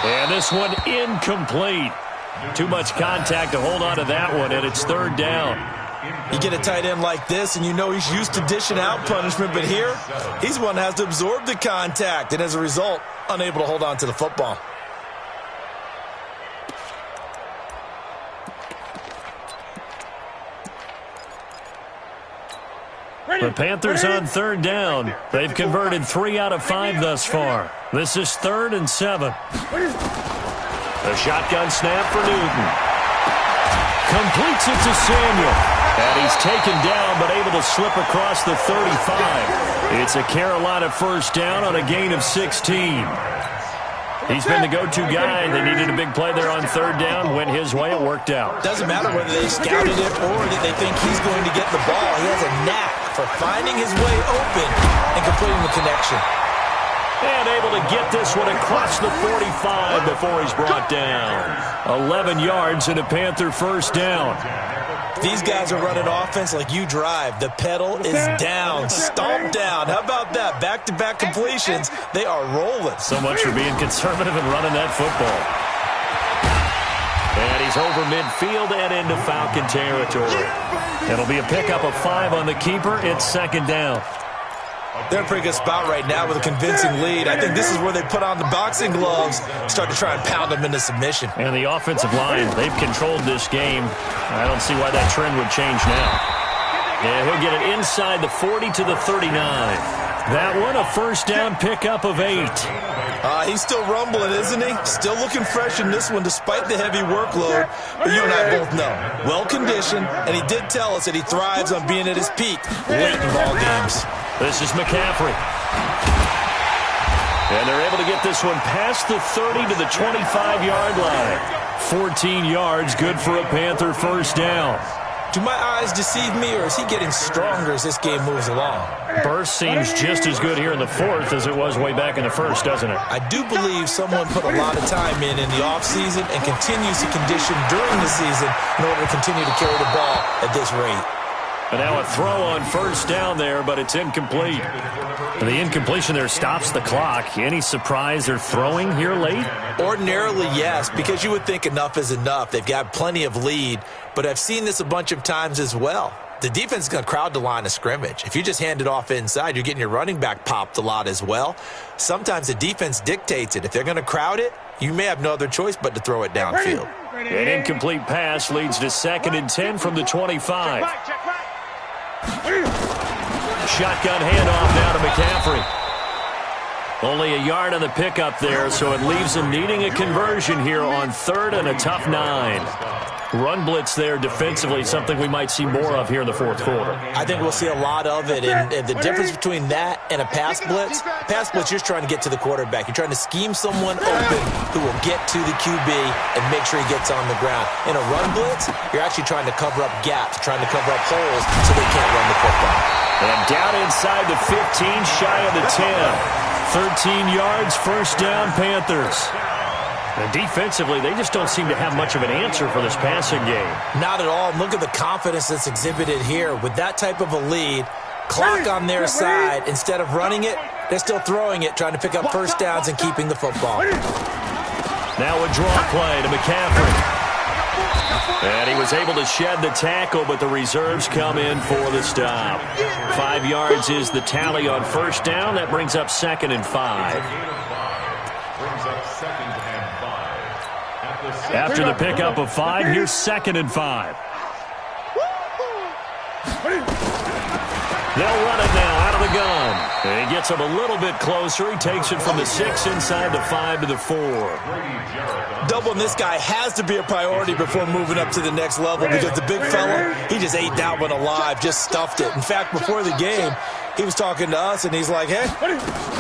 And this one incomplete. Too much contact to hold on to that one, and it's 3rd down. You get a tight end like this, and you know he's used to dishing out punishment, but here, he's one that has to absorb the contact, and as a result, unable to hold on to the football. The Panthers on 3rd down. They've converted 3 out of 5 thus far. This is 3rd and 7. A shotgun snap for Newton. Completes it to Samuel. And he's taken down but able to slip across the 35. It's a Carolina first down on a gain of 16. He's been the go-to guy. They needed a big play there on 3rd down. Went his way. It worked out. Doesn't matter whether they scouted it or that they think he's going to get the ball. He has a knack for finding his way open and completing the connection. And able to get this one across the 45 before he's brought down. 11 yards and a Panther first down. These guys are running offense like you drive. The pedal is down, stomped down. How about that? Back-to-back completions. They are rolling. So much for being conservative and running that football. And he's over midfield and into Falcon territory. It'll be a pickup of 5 on the keeper. It's 2nd down. They're in a pretty good spot right now with a convincing lead. I think this is where they put on the boxing gloves, start to try and pound them into submission. And the offensive line, they've controlled this game. I don't see why that trend would change now. And he'll get it inside the 40 to the 39. That one, a first down pickup of 8. He's still rumbling, isn't he? Still looking fresh in this one despite the heavy workload. But you and I both know, well-conditioned, and he did tell us that he thrives on being at his peak late in ball games. This is McCaffrey. And they're able to get this one past the 30 to the 25-yard line. 14 yards, good for a Panther first down. Do my eyes deceive me, or is he getting stronger as this game moves along? Burst seems just as good here in the 4th as it was way back in the 1st, doesn't it? I do believe someone put a lot of time in the offseason and continues to condition during the season in order to continue to carry the ball at this rate. And now a throw on first down there, but it's incomplete. And the incompletion there stops the clock. Any surprise they're throwing here late? Ordinarily, yes, because you would think enough is enough. They've got plenty of lead, but I've seen this a bunch of times as well. The defense is going to crowd the line of scrimmage. If you just hand it off inside, you're getting your running back popped a lot as well. Sometimes the defense dictates it. If they're going to crowd it, you may have no other choice but to throw it downfield. An incomplete pass leads to 2nd and 10 from the 25. Shotgun handoff now to McCaffrey. Only a yard on the pickup there, so it leaves him needing a conversion here on 3rd and a tough 9. Run blitz there defensively, something we might see more of here in the 4th quarter. I think we'll see a lot of it, and the difference between that and a pass blitz, you're just trying to get to the quarterback. You're trying to scheme someone open who will get to the QB and make sure he gets on the ground. In a run blitz, you're actually trying to cover up gaps, trying to cover up holes so they can't run the football. And down inside the 15, shy of the 10. 13 yards, first down, Panthers. And defensively, they just don't seem to have much of an answer for this passing game. Not at all. Look at the confidence that's exhibited here. With that type of a lead, Clock on their side. Instead of running it, they're still throwing it, trying to pick up first downs and keeping the football. Now a draw play to McCaffrey. And he was able to shed the tackle, but the reserves come in for the stop. 5 yards is the tally on first down. That brings up 2nd and 5. After the pickup of 5, here's 2nd and 5. They'll run it now out of the gun. And he gets him a little bit closer. He takes it from the 6 inside the 5 to the 4. Doubling this guy has to be a priority before moving up to the next level because the big fella, he just ate that one alive, just stuffed it. In fact, before the game, he was talking to us, and he's like, hey,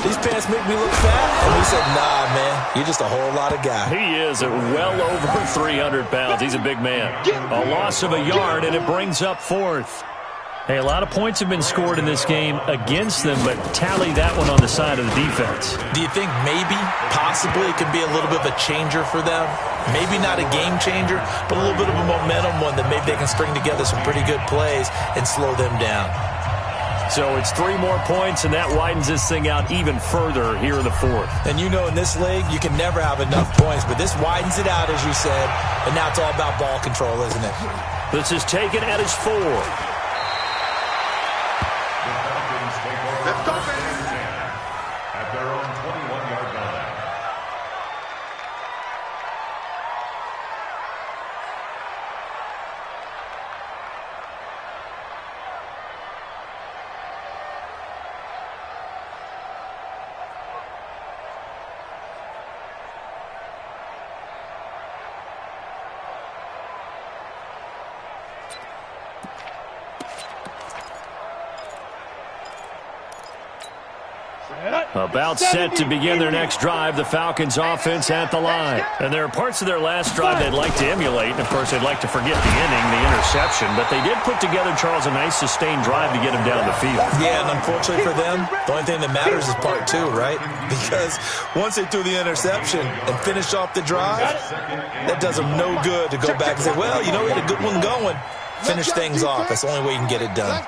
these pants make me look fat. And we said, nah, man, you're just a whole lot of guy. He is at well over 300 pounds. He's a big man. A loss of a yard, and it brings up 4th. Hey, a lot of points have been scored in this game against them, but tally that one on the side of the defense. Do you think maybe, possibly, it could be a little bit of a changer for them? Maybe not a game changer, but a little bit of a momentum one that maybe they can string together some pretty good plays and slow them down. So it's 3 more points, and that widens this thing out even further here in the 4th. And you know in this league, you can never have enough points, but this widens it out, as you said, and now it's all about ball control, isn't it? This is taken at his 4. Let's go, baby. At their own 21-yard line. About set to begin their next drive, the Falcons offense at the line. And there are parts of their last drive they'd like to emulate. And, of course, they'd like to forget the inning, the interception. But they did put together, Charles, a nice sustained drive to get him down the field. Yeah, and unfortunately for them, the only thing that matters is part 2, right? Because once they threw the interception and finished off the drive, that does them no good to go back and say, well, you know, we had a good one going. Finish things off. That's the only way you can get it done.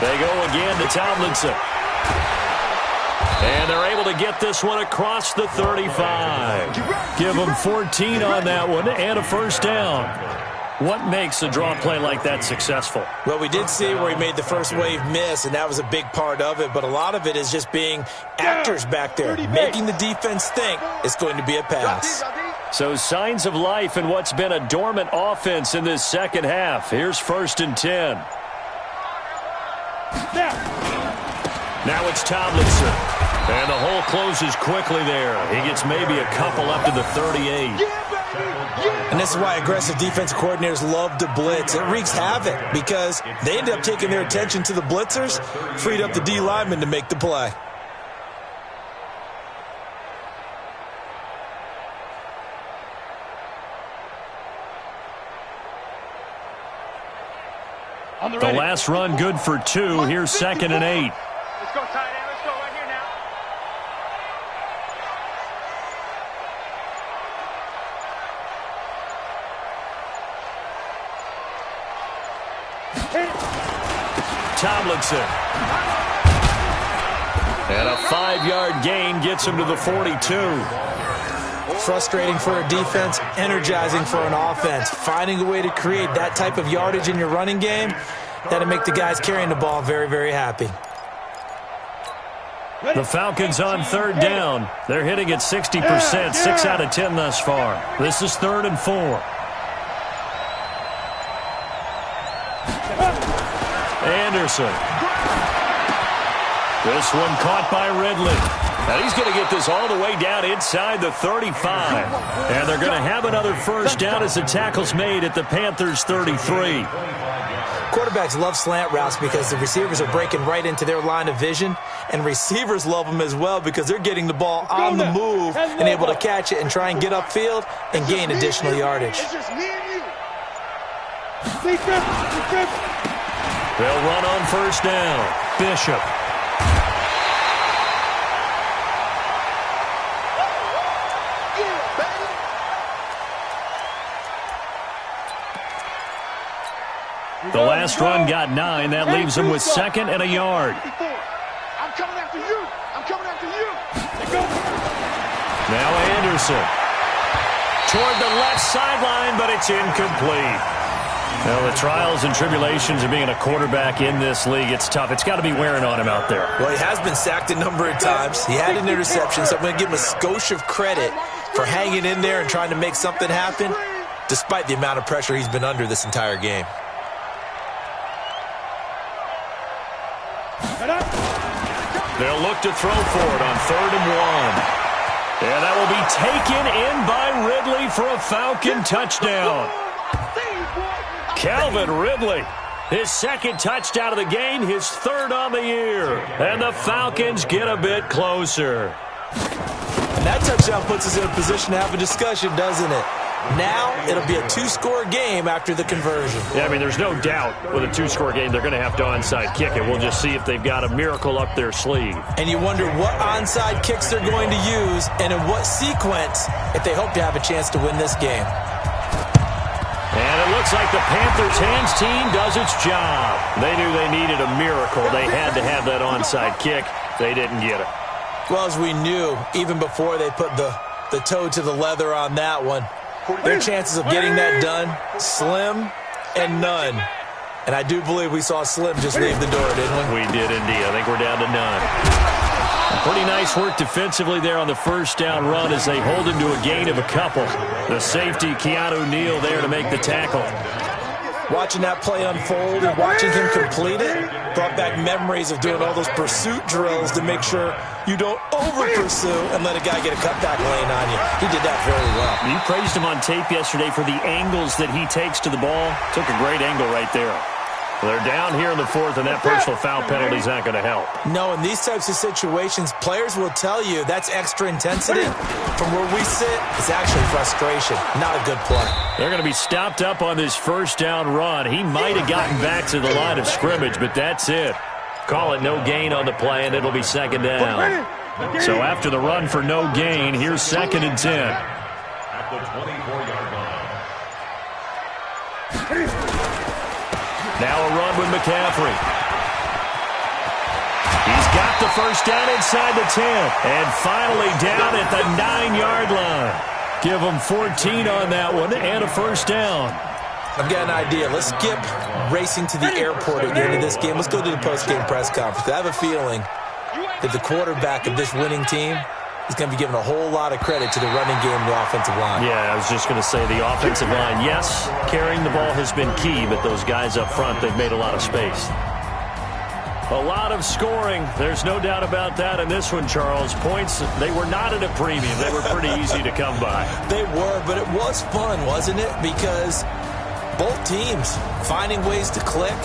They go again to Tomlinson. And they're able to get this one across the 35. Give them 14 on that one and a first down. What makes a draw play like that successful? Well, we did see where he made the first wave miss, and that was a big part of it. But a lot of it is just being actors back there, making the defense think it's going to be a pass. So signs of life in what's been a dormant offense in this second half. Here's 1st and 10. Now it's Tomlinson. And the hole closes quickly there. He gets maybe a couple up to the 38. And this is why aggressive defensive coordinators love to blitz. It wreaks havoc because they end up taking their attention to the blitzers, freed up the D lineman to make the play. The last run good for 2. Here's 2nd and 8. Let's go, tight end. Let's go right here now. Tomlinson. And a 5-yard gain gets him to the 42. Frustrating for a defense, energizing for an offense. Finding a way to create that type of yardage in your running game, that'll make the guys carrying the ball very, very happy. The Falcons on 3rd down. They're hitting at 60%, 6 out of 10 thus far. This is 3rd and 4. Anderson. This one caught by Ridley. And he's going to get this all the way down inside the 35. And they're going to have another first down as the tackle's made at the Panthers' 33. Quarterbacks love slant routes because the receivers are breaking right into their line of vision, and receivers love them as well because they're getting the ball on the move and able to catch it and try and get upfield and gain additional yardage. They'll run on first down. Bishop. last run got 9. That leaves him with 2nd and a yard. I'm coming after you. I'm coming after you. Now Anderson. Toward the left sideline, but it's incomplete. Well, the trials and tribulations of being a quarterback in this league, it's tough. It's got to be wearing on him out there. Well, he has been sacked a number of times. He had an interception, so I'm going to give him a skosh of credit for hanging in there and trying to make something happen, despite the amount of pressure he's been under this entire game. They'll look to throw for it on 3rd and 1. And that will be taken in by Ridley for a Falcon touchdown. Calvin Ridley, his 2nd touchdown of the game, his 3rd on the year. And the Falcons get a bit closer. And that touchdown puts us in a position to have a discussion, doesn't it? Now it'll be a 2-score game after the conversion. Yeah, I mean, there's no doubt with a 2-score game they're going to have to onside kick it. We'll just see if they've got a miracle up their sleeve. And you wonder what onside kicks they're going to use and in what sequence if they hope to have a chance to win this game. And it looks like the Panthers hands team does its job. They knew they needed a miracle. They had to have that onside kick. They didn't get it. Well, as we knew, even before they put the toe to the leather on that one, their chances of getting that done, slim and none. And I do believe we saw Slim just leave the door, didn't we? We did indeed. I think we're down to none. Pretty nice work defensively there on the first down run as they hold him to a gain of a couple. The safety, Keanu Neal, there to make the tackle. Watching that play unfold and watching him complete it brought back memories of doing all those pursuit drills to make sure you don't over-pursue and let a guy get a cutback lane on you. He did that very well. You praised him on tape yesterday for the angles that he takes to the ball. Took a great angle right there. They're down here in the 4th, and that personal foul penalty is not going to help. No, in these types of situations, players will tell you that's extra intensity. From where we sit, it's actually frustration, not a good play. They're going to be stopped up on this first down run. He might have gotten back to the line of scrimmage, but that's it. Call it no gain on the play, and it'll be 2nd down. So after the run for no gain, here's 2nd and 10. At the 24-yard line. Now a run with McCaffrey. He's got the first down inside the 10. And finally down at the 9-yard line. Give them 14 on that one and a first down. I've got an idea. Let's skip racing to the airport at the end of this game. Let's go to the post-game press conference. I have a feeling that the quarterback of this winning team is going to be given a whole lot of credit to the running game and the offensive line. Yeah, I was just going to say the offensive line. Yes, carrying the ball has been key, but those guys up front, they've made a lot of space. A lot of scoring. There's no doubt about that in this one, Charles. Points, they were not at a premium. They were pretty easy to come by. They were, but it was fun, wasn't it? Because both teams finding ways to click.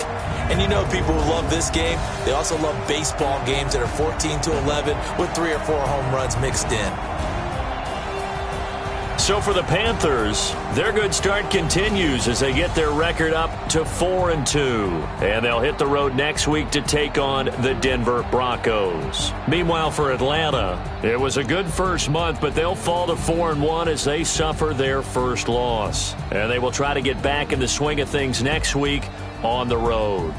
And you know people who love this game, they also love baseball games that are 14-11 with 3 or 4 home runs mixed in. So for the Panthers, their good start continues as they get their record up to 4-2. And they'll hit the road next week to take on the Denver Broncos. Meanwhile, for Atlanta, it was a good first month, but they'll fall to 4-1 as they suffer their first loss. And they will try to get back in the swing of things next week on the road.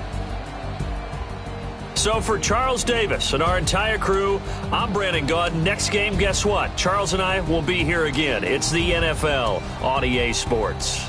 So for Charles Davis and our entire crew, I'm Brandon Gaud. Next game, guess what? Charles and I will be here again. It's the NFL on EA Sports.